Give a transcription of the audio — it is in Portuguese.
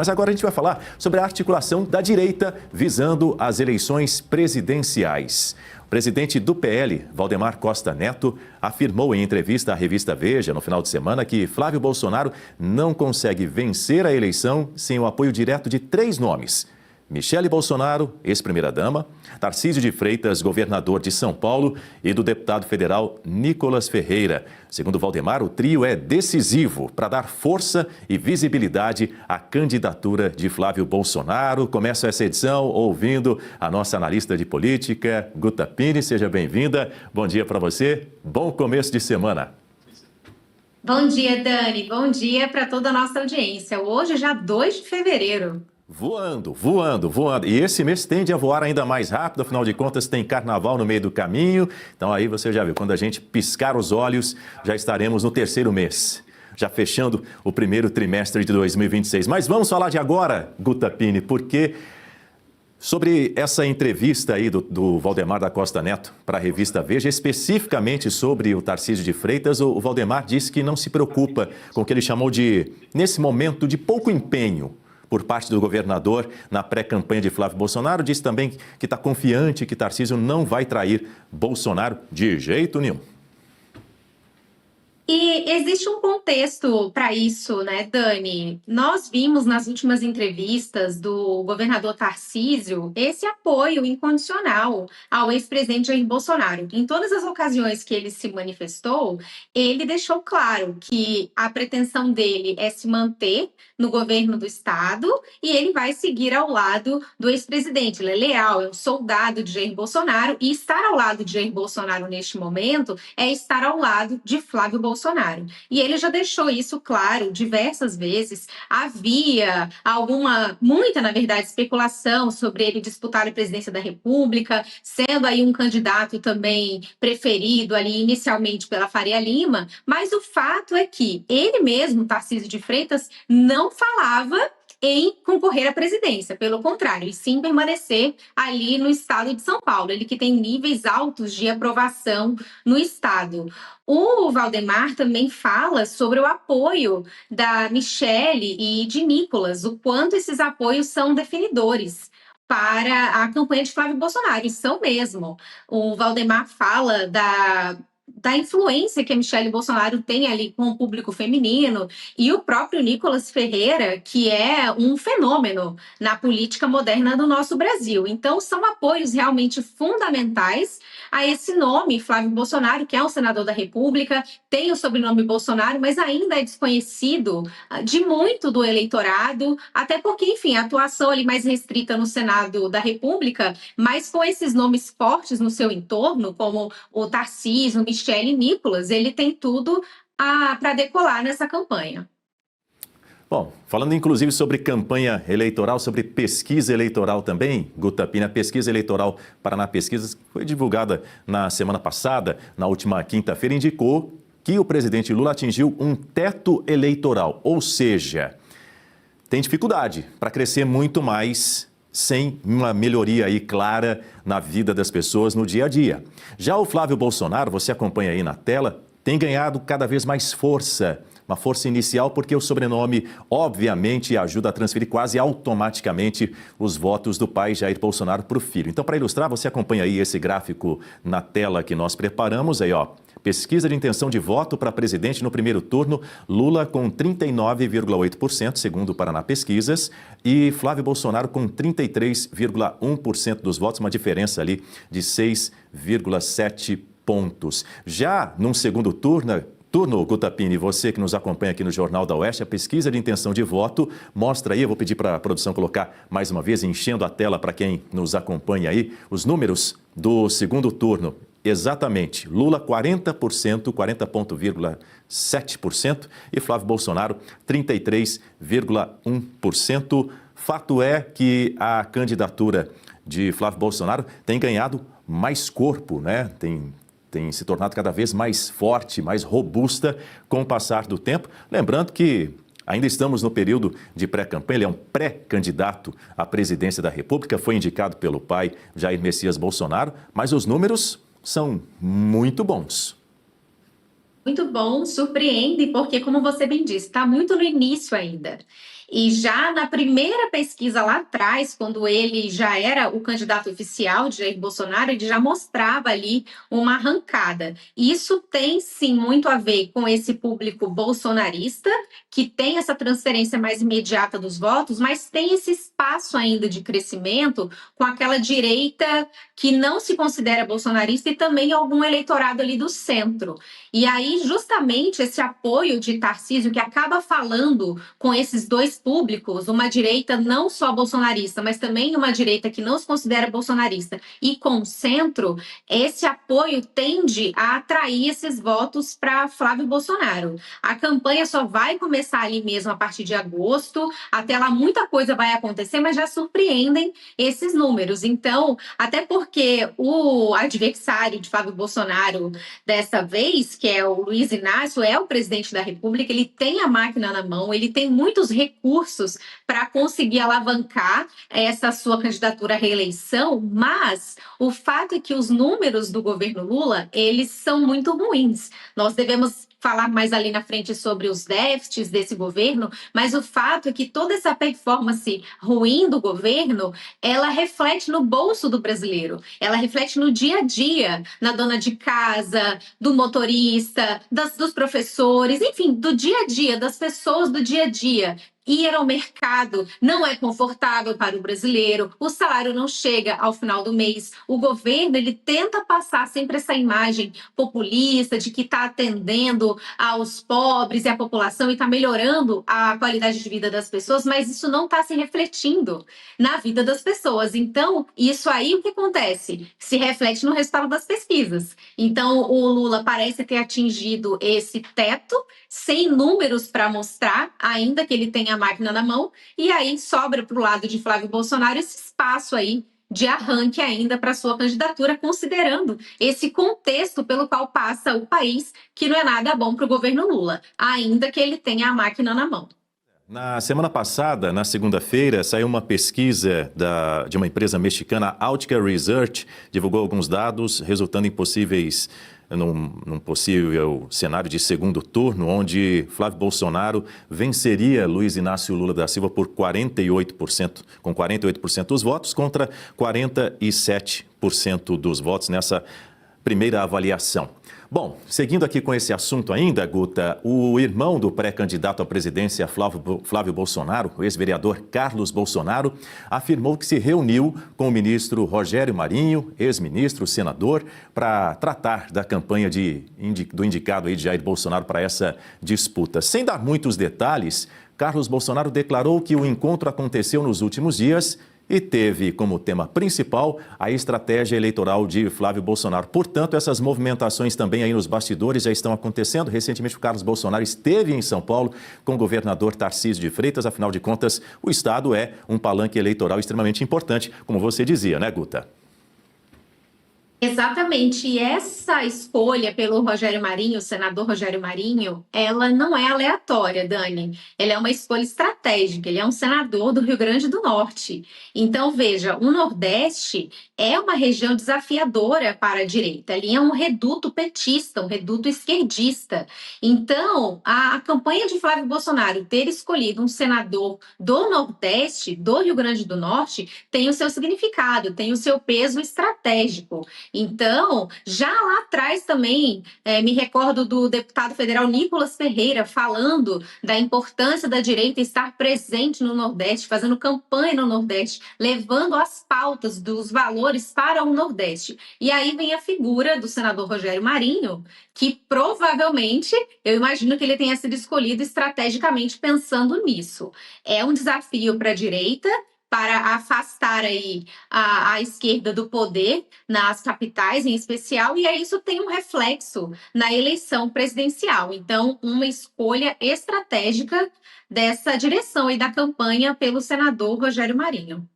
Mas agora a gente vai falar sobre a articulação da direita visando as eleições presidenciais. O presidente do PL, Valdemar Costa Neto, afirmou em entrevista à revista Veja no final de semana que Flávio Bolsonaro não consegue vencer a eleição sem o apoio direto de 3 nomes: Michele Bolsonaro, ex-primeira-dama, Tarcísio de Freitas, governador de São Paulo, e do deputado federal Nicolas Ferreira. Segundo Valdemar, o trio é decisivo para dar força e visibilidade à candidatura de Flávio Bolsonaro. Começa essa edição ouvindo a nossa analista de política, Guta Pini. Seja bem-vinda. Bom dia para você. Bom começo de semana. Bom dia, Dani. Bom dia para toda a nossa audiência. Hoje é já 2 de fevereiro. Voando. E esse mês tende a voar ainda mais rápido, afinal de contas tem carnaval no meio do caminho. Então aí você já viu, quando a gente piscar os olhos, já estaremos no 3º mês, já fechando o 1º trimestre de 2026. Mas vamos falar de agora, Guta Pini, porque sobre essa entrevista aí do Valdemar da Costa Neto para a revista Veja, especificamente sobre o Tarcísio de Freitas, o Valdemar disse que não se preocupa com o que ele chamou de, nesse momento, de pouco empenho por parte do governador na pré-campanha de Flávio Bolsonaro. Disse também que está confiante que Tarcísio não vai trair Bolsonaro de jeito nenhum. E existe um contexto para isso, né, Dani? Nós vimos nas últimas entrevistas do governador Tarcísio esse apoio incondicional ao ex-presidente Jair Bolsonaro. Em todas as ocasiões que ele se manifestou, ele deixou claro que a pretensão dele é se manter no governo do estado e ele vai seguir ao lado do ex-presidente. Ele é leal, é um soldado de Jair Bolsonaro, e estar ao lado de Jair Bolsonaro neste momento é estar ao lado de Flávio Bolsonaro. E ele já deixou isso claro diversas vezes. Havia muita, na verdade, especulação sobre ele disputar a presidência da República, sendo aí um candidato também preferido ali inicialmente pela Faria Lima, mas o fato é que ele mesmo, Tarcísio de Freitas, não falava em concorrer à presidência, pelo contrário, e sim permanecer ali no estado de São Paulo, ele que tem níveis altos de aprovação no estado. O Valdemar também fala sobre o apoio da Michele e de Nicolas, o quanto esses apoios são definidores para a campanha de Flávio Bolsonaro, e são mesmo. O Valdemar fala da influência que a Michele Bolsonaro tem ali com o público feminino, e o próprio Nicolas Ferreira, que é um fenômeno na política moderna do nosso Brasil. Então, são apoios realmente fundamentais a esse nome, Flávio Bolsonaro, que é um senador da República, tem o sobrenome Bolsonaro, mas ainda é desconhecido de muito do eleitorado, até porque, enfim, a atuação ali mais restrita no Senado da República, mas com esses nomes fortes no seu entorno, como o Tarcísio, o Michele e Nicolas, ele tem tudo para decolar nessa campanha. Bom, falando inclusive sobre campanha eleitoral, sobre pesquisa eleitoral também, Guta Pini, a pesquisa eleitoral Paraná Pesquisas, que foi divulgada na semana passada, na última quinta-feira, indicou que o presidente Lula atingiu um teto eleitoral, ou seja, tem dificuldade para crescer muito mais sem uma melhoria aí clara na vida das pessoas no dia a dia. Já o Flávio Bolsonaro, você acompanha aí na tela, tem ganhado cada vez mais força. Uma força inicial porque o sobrenome, obviamente, ajuda a transferir quase automaticamente os votos do pai Jair Bolsonaro para o filho. Então, para ilustrar, você acompanha aí esse gráfico na tela que nós preparamos. Aí, ó, pesquisa de intenção de voto para presidente no primeiro turno, Lula com 39,8%, segundo o Paraná Pesquisas, e Flávio Bolsonaro com 33,1% dos votos, uma diferença ali de 6,7 pontos. Já num segundo turno, Guta Pini, você que nos acompanha aqui no Jornal da Oeste, a pesquisa de intenção de voto mostra aí, eu vou pedir para a produção colocar mais uma vez, enchendo a tela para quem nos acompanha aí, os números do segundo turno. Exatamente, Lula 40%, 40,7% e Flávio Bolsonaro 33,1%. Fato é que a candidatura de Flávio Bolsonaro tem ganhado mais corpo, né? Tem se tornado cada vez mais forte, mais robusta com o passar do tempo. Lembrando que ainda estamos no período de pré-campanha, ele é um pré-candidato à presidência da República, foi indicado pelo pai Jair Messias Bolsonaro, mas os números são muito bons. Muito bom, surpreende, porque, como você bem disse, está muito no início ainda. E já na primeira pesquisa lá atrás, quando ele já era o candidato oficial de Jair Bolsonaro, ele já mostrava ali uma arrancada. Isso tem sim muito a ver com esse público bolsonarista, que tem essa transferência mais imediata dos votos, mas tem esse espaço ainda de crescimento com aquela direita que não se considera bolsonarista e também algum eleitorado ali do centro. E aí, justamente, esse apoio de Tarcísio, que acaba falando com esses dois públicos, uma direita não só bolsonarista, mas também uma direita que não se considera bolsonarista, e com o centro, esse apoio tende a atrair esses votos para Flávio Bolsonaro. A campanha só vai começar ali mesmo a partir de agosto, até lá muita coisa vai acontecer, mas já surpreendem esses números. Então, até porque o adversário de Flávio Bolsonaro dessa vez, que é o Luiz Inácio, é o presidente da República, ele tem a máquina na mão, ele tem muitos recursos para conseguir alavancar essa sua candidatura à reeleição, mas o fato é que os números do governo Lula, eles são muito ruins. Nós devemos falar mais ali na frente sobre os déficits desse governo, mas o fato é que toda essa performance ruim do governo, ela reflete no bolso do brasileiro, ela reflete no dia a dia, na dona de casa, do motorista, dos professores, enfim, do dia a dia, das pessoas do dia a dia. Ir ao mercado não é confortável para o brasileiro, o salário não chega ao final do mês, o governo ele tenta passar sempre essa imagem populista de que está atendendo aos pobres e à população e está melhorando a qualidade de vida das pessoas, mas isso não está se refletindo na vida das pessoas. Então, isso aí o que acontece? Se reflete no resultado das pesquisas. Então, o Lula parece ter atingido esse teto, sem números para mostrar, ainda que ele tenha a máquina na mão, e aí sobra para o lado de Flávio Bolsonaro esse espaço aí de arranque ainda para sua candidatura, considerando esse contexto pelo qual passa o país, que não é nada bom para o governo Lula, ainda que ele tenha a máquina na mão. Na semana passada, na segunda-feira, saiu uma pesquisa de uma empresa mexicana, Altica Research, divulgou alguns dados resultando em num possível cenário de segundo turno, onde Flávio Bolsonaro venceria Luiz Inácio Lula da Silva por 48%, com 48% dos votos contra 47% dos votos nessa primeira avaliação. Bom, seguindo aqui com esse assunto ainda, Guta, o irmão do pré-candidato à presidência Flávio Bolsonaro, o ex-vereador Carlos Bolsonaro, afirmou que se reuniu com o ministro Rogério Marinho, ex-ministro, senador, para tratar da campanha do indicado aí de Jair Bolsonaro para essa disputa. Sem dar muitos detalhes, Carlos Bolsonaro declarou que o encontro aconteceu nos últimos dias e teve como tema principal a estratégia eleitoral de Flávio Bolsonaro. Portanto, essas movimentações também aí nos bastidores já estão acontecendo. Recentemente, o Carlos Bolsonaro esteve em São Paulo com o governador Tarcísio de Freitas. Afinal de contas, o Estado é um palanque eleitoral extremamente importante, como você dizia, né, Guta? Exatamente, e essa escolha pelo Rogério Marinho, o senador Rogério Marinho, ela não é aleatória, Dani. Ela é uma escolha estratégica, ele é um senador do Rio Grande do Norte. Então, veja, o Nordeste é uma região desafiadora para a direita, ali é um reduto petista, um reduto esquerdista. Então, a campanha de Flávio Bolsonaro ter escolhido um senador do Nordeste, do Rio Grande do Norte, tem o seu significado, tem o seu peso estratégico. Então, já lá atrás também, me recordo do deputado federal Nicolas Ferreira falando da importância da direita estar presente no Nordeste, fazendo campanha no Nordeste, levando as pautas dos valores para o Nordeste. E aí vem a figura do senador Rogério Marinho, que provavelmente, eu imagino que ele tenha sido escolhido estrategicamente pensando nisso. É um desafio para a direita, para afastar aí a esquerda do poder nas capitais em especial, e aí isso tem um reflexo na eleição presidencial. Então, uma escolha estratégica dessa direção e da campanha pelo senador Rogério Marinho.